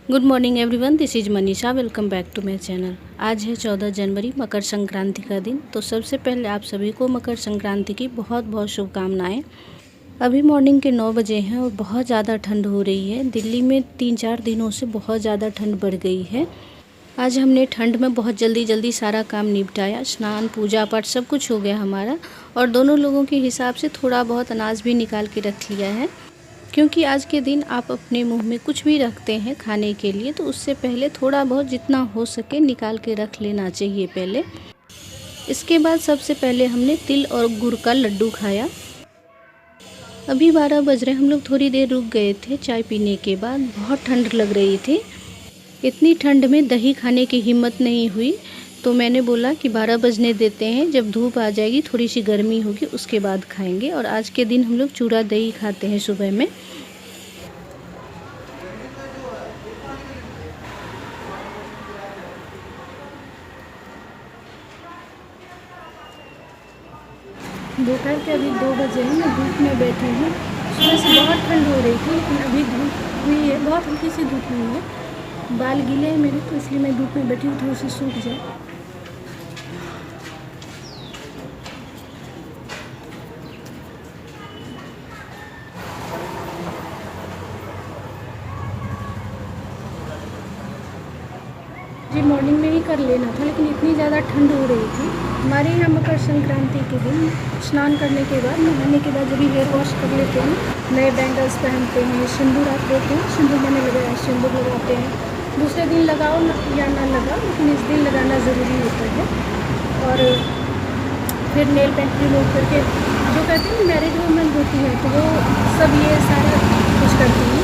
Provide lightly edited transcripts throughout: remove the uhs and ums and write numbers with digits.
Good morning everyone, this is Manisha. Welcome back to my channel. आज है 14 जनवरी, मकर संक्रांति का दिन। तो सबसे पहले आप सभी को मकर संक्रांति की बहुत बहुत शुभकामनाएं। अभी मॉर्निंग के 9 बजे हैं और बहुत ज़्यादा ठंड हो रही है। दिल्ली में 3-4 दिनों से बहुत ज़्यादा ठंड बढ़ गई है। आज हमने ठंड में बहुत जल्दी जल्दी सारा काम निपटाया। स्नान, पूजा पाठ सब कुछ हो गया हमारा, और दोनों लोगों के हिसाब से थोड़ा बहुत अनाज भी निकाल के रख लिया है, क्योंकि आज के दिन आप अपने मुंह में कुछ भी रखते हैं खाने के लिए, तो उससे पहले थोड़ा बहुत जितना हो सके निकाल के रख लेना चाहिए पहले। इसके बाद सबसे पहले हमने तिल और गुड़ का लड्डू खाया। अभी 12 बज रहे, हम लोग थोड़ी देर रुक गए थे चाय पीने के बाद। बहुत ठंड लग रही थी। इतनी ठंड में दही खाने की हिम्मत नहीं हुई, तो मैंने बोला कि 12 बजने देते हैं, जब धूप आ जाएगी, थोड़ी सी गर्मी होगी, उसके बाद खाएंगे। और आज के दिन हम लोग चूड़ा दही खाते हैं सुबह में। दोपहर के अभी 2 बजे हैं, मैं धूप में बैठी हूँ। सुबह से बहुत ठंड हो रही थी, लेकिन अभी धूप हुई है, बहुत हल्की सी धूप हुई है। बाल गीले हैं मेरे, तो इसलिए मैं धूप में बैठी हूँ, थोड़ी सी सूख जाए। जी मॉर्निंग में ही कर लेना था, लेकिन इतनी ज़्यादा ठंड हो रही थी। हमारे यहाँ मकर संक्रांति के दिन स्नान करने के बाद, नहाने के बाद जब भी हेयर वॉश कर लेते हैं, नए बैंगल्स पहनते हैं, सिंदूर आप देते हैं, सिंदूर मैंने लगाया, सिंदूर लगाते हैं। दूसरे दिन लगाओ या ना लगाओ, लेकिन इस दिन लगाना ज़रूरी होता है। और फिर नेल पेंट रिमूव करके, जो कहते हैं मैरिज वूमेन होती है, तो वो सब ये सारा कुछ करती हैं।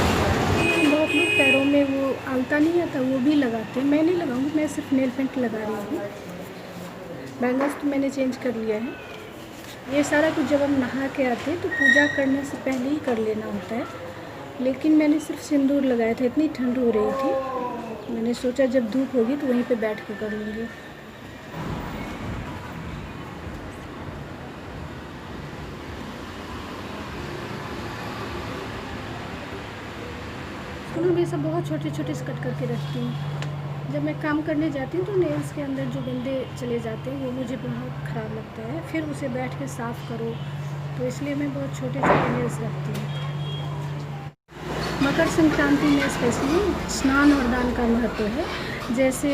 बहुत लोग पैरों में वो आलता नहीं आता, वो भी लगाते हैं। मैं नहीं लगाऊंगी, मैं सिर्फ नेल पेंट लगा रही हूँ। बैंगल्स तो मैंने चेंज कर लिया है। ये सारा कुछ जब हम नहा के आते हैं तो पूजा करने से पहले ही कर लेना होता है, लेकिन मैंने सिर्फ सिंदूर लगाया था। इतनी ठंड हो रही थी, मैंने सोचा जब धूप होगी तो वहीं पे बैठ के कर लूँगी। तो मैं हमेशा बहुत छोटे छोटे कट करके रखती हूँ। जब मैं काम करने जाती हूँ तो नेल्स के अंदर जो गंदे चले जाते हैं, वो मुझे बहुत ख़राब लगता है। फिर उसे बैठ के साफ़ करो, तो इसलिए मैं बहुत छोटे छोटे नेल्स रखती हूँ। मकर संक्रांति में स्पेशली स्नान और दान का महत्व है। जैसे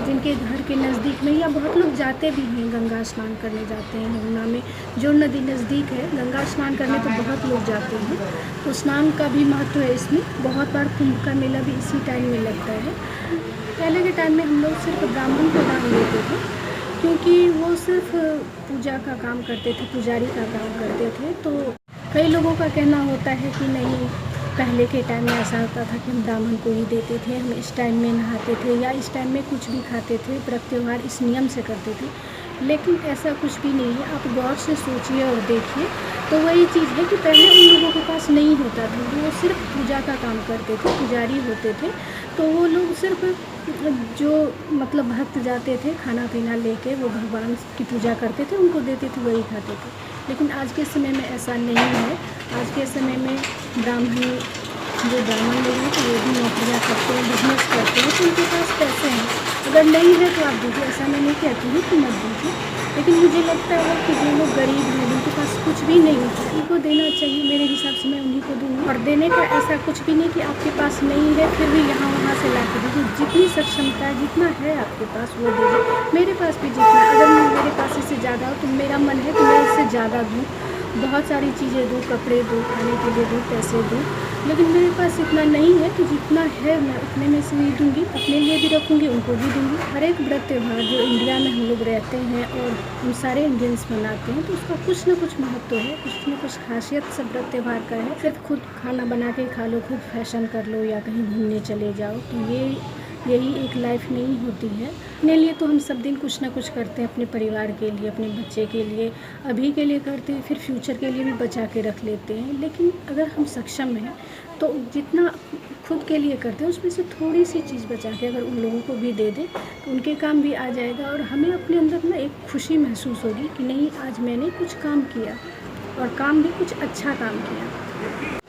जिनके घर के नज़दीक में, या बहुत लोग जाते भी हैं, गंगा स्नान करने जाते हैं यमुना में, जो नदी नज़दीक है, गंगा स्नान करने तो बहुत लोग जाते हैं। तो स्नान का भी महत्व है इसमें। बहुत बार कुंभ का मेला भी इसी टाइम में लगता है। पहले के टाइम में हम लोग सिर्फ ब्राह्मण को दान देते थे, क्योंकि वो सिर्फ पूजा का काम करते थे, पुजारी का काम करते थे। तो कई लोगों का कहना होता है कि नहीं, पहले के टाइम में ऐसा होता था कि हम ब्राह्मण को ही देते थे, हम इस टाइम में नहाते थे, या इस टाइम में कुछ भी खाते थे, व्रत त्यौहार इस नियम से करते थे। लेकिन ऐसा कुछ भी नहीं है। आप गौर से सोचिए और देखिए, तो वही चीज़ है कि पहले उन लोगों के पास नहीं होता था, वो सिर्फ पूजा का काम करते थे, पुजारी होते थे। तो वो लोग सिर्फ जो मतलब भक्त जाते थे, खाना पीना लेके, वो भगवान की पूजा करते थे, उनको देते थे, वही खाते थे। लेकिन आज के समय में ऐसा नहीं है। आज के समय में ब्राह्मण, जो ब्राह्मण लोग हैं, तो वो भी नौकरियाँ करते हैं, बिजनेस करते हैं, तो उनके पास पैसे हैं। अगर नहीं है तो आप दीजिए, ऐसा मैं नहीं कहती हूँ कि मत दीजिए, लेकिन मुझे लगता है कि जो लोग गरीब हैं, जिनके पास कुछ भी नहीं होता, उनको देना चाहिए। मेरे हिसाब से मैं उन्हीं को दूँगी। और देने का ऐसा कुछ भी नहीं कि आपके पास नहीं है फिर भी यहाँ वहाँ से ला के दीजिए। जितनी सक्षमता है, जितना है आपके पास, वो दीजिए। मेरे पास भी जितना, अगर मेरे पास इससे ज़्यादा हो तो मेरा मन है कि मैं इससे ज़्यादा दूँ, बहुत सारी चीज़ें दूँ, कपड़े दूँ, खाने के लिए दूँ, पैसे दूँ। लेकिन मेरे पास इतना नहीं है, तो जितना है मैं उतने में से ही दूँगी। अपने लिए भी रखूँगी, उनको भी दूँगी। हर एक व्रत त्यौहार जो इंडिया में हम लोग रहते हैं और हम सारे इंडियंस मनाते हैं, तो उसका कुछ ना कुछ महत्व है, कुछ ना कुछ खासियत सब व्रत त्यौहार का है। सिर्फ खुद खाना बना के खा लो, खुद फैशन कर लो, या कहीं घूमने चले जाओ, तो यही एक लाइफ नहीं होती है। अपने लिए तो हम सब दिन कुछ ना कुछ करते हैं, अपने परिवार के लिए, अपने बच्चे के लिए, अभी के लिए करते हैं, फिर फ्यूचर के लिए भी बचा के रख लेते हैं। लेकिन अगर हम सक्षम हैं तो जितना खुद के लिए करते हैं, उसमें से थोड़ी सी चीज़ बचा के अगर उन लोगों को भी दे दें, तो उनके काम भी आ जाएगा, और हमें अपने अंदर ना एक खुशी महसूस होगी कि नहीं, आज मैंने कुछ काम किया, और काम भी कुछ अच्छा काम किया।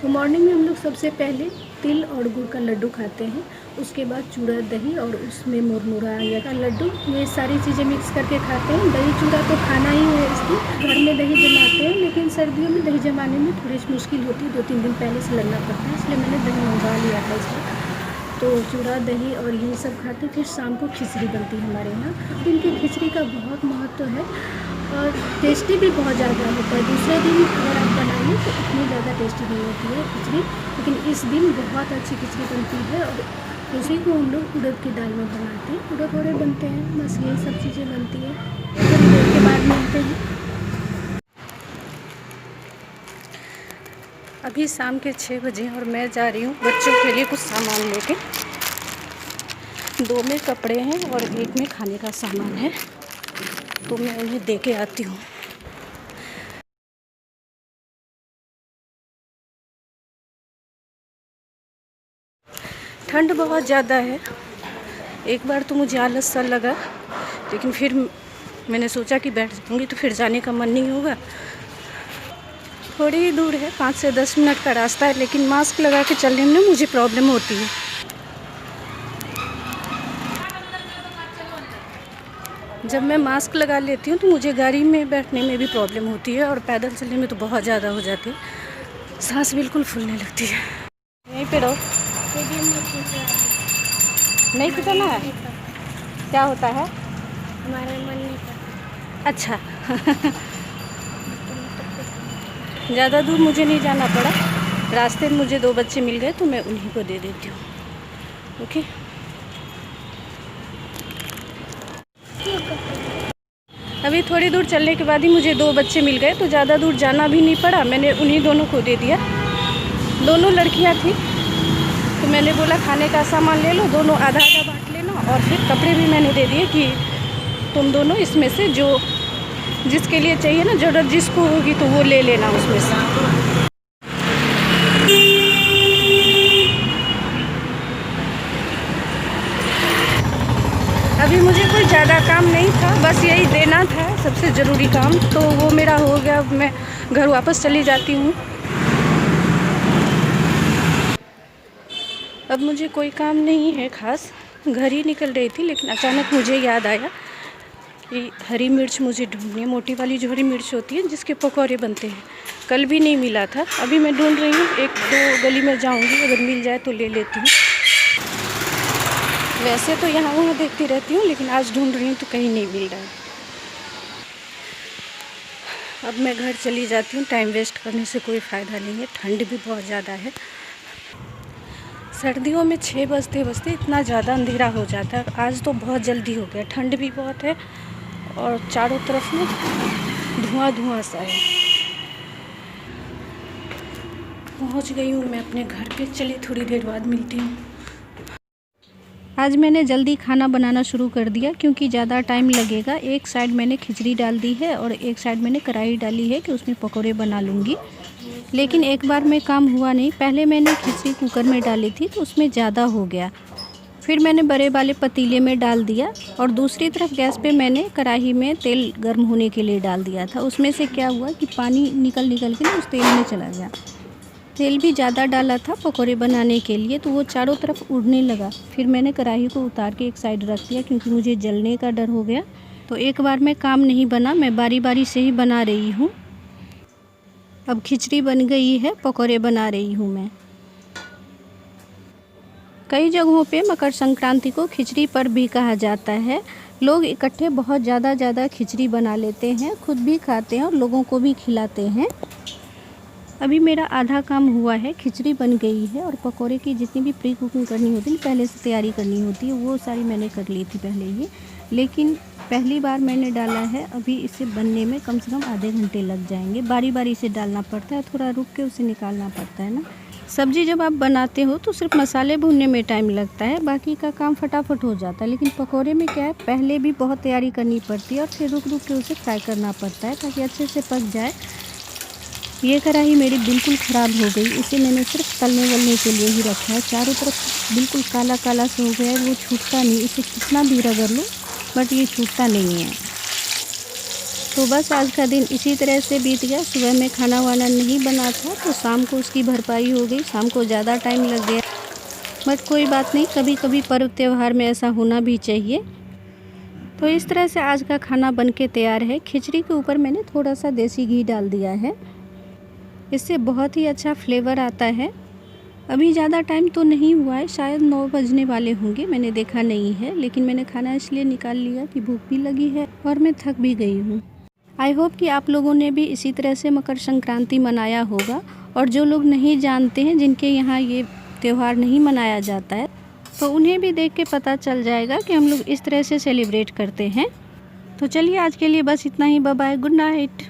तो मॉर्निंग में हम लोग सबसे पहले तिल और गुड़ का लड्डू खाते हैं, उसके बाद चूड़ा दही और उसमें मुरमुरा या का लड्डू, ये सारी चीज़ें मिक्स करके खाते हैं। दही चूड़ा तो खाना ही है इस दिन। घर में दही जमाते हैं, लेकिन सर्दियों में दही जमाने में थोड़ी सी मुश्किल होती है, 2-3 दिन पहले से लगना पड़ता है, इसलिए मैंने दही मंगवा लिया था इस बार। तो चूड़ा दही और यही सब खाते। फिर शाम को खिचड़ी बनती है हमारे यहाँ। दिन की खिचड़ी का बहुत महत्व है और टेस्टी भी बहुत ज़्यादा होता है। दूसरे दिन अगर आप बनाइए तो इतनी ज़्यादा टेस्टी नहीं होती है खिचड़ी, लेकिन इस दिन बहुत अच्छी खिचड़ी बनती है और उसी को हम लोग उड़द की दाल में बनाते हैं। उड़द वड़े बनते हैं, बस यही सब चीज़ें बनती है। थोड़ी देर के बाद मिलते हैं। अभी शाम के 6 बजे और मैं जा रही हूँ बच्चों के लिए कुछ सामान लेके। 2 में कपड़े हैं और 1 में खाने का सामान है, तो मैं उन्हें दे के आती हूँ। ठंड बहुत ज़्यादा है। एक बार तो मुझे आलस सा लगा, लेकिन फिर मैंने सोचा कि बैठ जाऊँगी तो फिर जाने का मन नहीं होगा। थोड़ी ही दूर है, 5 से 10 मिनट का रास्ता है, लेकिन मास्क लगा के चलने में मुझे प्रॉब्लम होती है। जब मैं मास्क लगा लेती हूँ तो मुझे गाड़ी में बैठने में भी प्रॉब्लम होती है और पैदल चलने में तो बहुत ज़्यादा हो जाती है, सांस बिल्कुल फूलने लगती है। यहीं पे रहो। नहीं पता ना है क्या होता है, हमारा मन नहीं करता। अच्छा। ज़्यादा दूर मुझे नहीं जाना पड़ा, रास्ते में मुझे 2 बच्चे मिल गए तो मैं उन्हीं को दे देती हूँ। ओके, अभी थोड़ी दूर चलने के बाद ही मुझे 2 बच्चे मिल गए, तो ज़्यादा दूर जाना भी नहीं पड़ा, मैंने उन्हीं दोनों को दे दिया। दोनों लड़कियाँ थी, तो मैंने बोला खाने का सामान ले लो, दोनों आधा आधा बांट लेना, और फिर कपड़े भी मैंने दे दिए कि तुम दोनों इसमें से जो जिसके लिए चाहिए ना, ज़रूरत जिसको होगी तो वो ले लेना उसमें से। अभी मुझे कोई ज़्यादा काम नहीं था, बस यही देना था सबसे ज़रूरी काम, तो वो मेरा हो गया। मैं घर वापस चली जाती हूँ। अब मुझे कोई काम नहीं है ख़ास, घर ही निकल रही थी, लेकिन अचानक मुझे याद आया कि हरी मिर्च मुझे ढूंढनी है, मोटी वाली जो हरी मिर्च होती है जिसके पकौड़े बनते हैं। कल भी नहीं मिला था, अभी मैं ढूंढ रही हूँ। 1-2 गली में जाऊँगी, अगर मिल जाए तो ले लेती हूँ। वैसे तो यहाँ वहाँ देखती रहती हूँ, लेकिन आज ढूंढ रही हूँ तो कहीं नहीं मिल रहा है। अब मैं घर चली जाती हूँ, टाइम वेस्ट करने से कोई फ़ायदा नहीं है। ठंड भी बहुत ज़्यादा है। सर्दियों में 6 बजते बजते इतना ज़्यादा अंधेरा हो जाता है, आज तो बहुत जल्दी हो गया। ठंड भी बहुत है और चारों तरफ में धुआं धुआं सा है। पहुंच गई हूँ मैं अपने घर पे, चलिए थोड़ी देर बाद मिलती हूँ। आज मैंने जल्दी खाना बनाना शुरू कर दिया क्योंकि ज़्यादा टाइम लगेगा। एक साइड मैंने खिचड़ी डाल दी है और एक साइड मैंने कढ़ाई डाली है कि उसमें पकौड़े बना लूँगी। लेकिन एक बार में काम हुआ नहीं। पहले मैंने खिचड़ी कुकर में डाली थी तो उसमें ज़्यादा हो गया, फिर मैंने बड़े वाले पतीले में डाल दिया और दूसरी तरफ गैस पे मैंने कढ़ाई में तेल गर्म होने के लिए डाल दिया था। उसमें से क्या हुआ कि पानी निकल के ना उस तेल में चला गया। तेल भी ज़्यादा डाला था पकौड़े बनाने के लिए, तो वो चारों तरफ उड़ने लगा। फिर मैंने कढ़ाई को उतार के एक साइड रख दिया क्योंकि मुझे जलने का डर हो गया। तो एक बार में काम नहीं बना, मैं बारी बारी से ही बना रही हूँ। अब खिचड़ी बन गई है, पकौड़े बना रही हूँ मैं। कई जगहों पे मकर संक्रांति को खिचड़ी पर्व भी कहा जाता है। लोग इकट्ठे बहुत ज़्यादा खिचड़ी बना लेते हैं, खुद भी खाते हैं और लोगों को भी खिलाते हैं। अभी मेरा आधा काम हुआ है, खिचड़ी बन गई है और पकोड़े की जितनी भी प्री कुकिंग करनी होती है, पहले से तैयारी करनी होती है, वो सारी मैंने कर ली थी पहले ही। लेकिन पहली बार मैंने डाला है, अभी इसे बनने में कम से कम आधे घंटे लग जाएंगे। बारी बारी से डालना पड़ता है, थोड़ा रुक के उसे निकालना पड़ता है ना। सब्ज़ी जब आप बनाते हो तो सिर्फ मसाले भूनने में टाइम लगता है, बाकी का काम फटाफट हो जाता है। लेकिन पकोड़े में क्या है, पहले भी बहुत तैयारी करनी पड़ती है और फिर रुक के उसे फ्राई करना पड़ता है ताकि अच्छे से पक जाए। ये कढ़ाई मेरी बिल्कुल ख़राब हो गई, इसे मैंने सिर्फ तलने वलने के लिए ही रखा है। चारों तरफ बिल्कुल काला काला से हो गया है, वो छूटता नहीं, इसे कितना भी रगड़ लो बट ये छूटता नहीं है। तो बस आज का दिन इसी तरह से बीत गया। सुबह में खाना वाना नहीं बना था तो शाम को उसकी भरपाई हो गई, शाम को ज़्यादा टाइम लग गया। बट कोई बात नहीं, कभी कभी पर्व त्यौहार में ऐसा होना भी चाहिए। तो इस तरह से आज का खाना बनके तैयार है। खिचड़ी के ऊपर मैंने थोड़ा सा देसी घी डाल दिया है, इससे बहुत ही अच्छा फ्लेवर आता है। अभी ज़्यादा टाइम तो नहीं हुआ है, शायद 9 बजने वाले होंगे, मैंने देखा नहीं है, लेकिन मैंने खाना इसलिए निकाल लिया कि भूख भी लगी है और मैं थक भी गई हूँ। आई होप कि आप लोगों ने भी इसी तरह से मकर संक्रांति मनाया होगा, और जो लोग नहीं जानते हैं, जिनके यहाँ ये त्यौहार नहीं मनाया जाता है, तो उन्हें भी देख के पता चल जाएगा कि हम लोग इस तरह से सेलिब्रेट करते हैं। तो चलिए आज के लिए बस इतना ही। Bye bye, good night.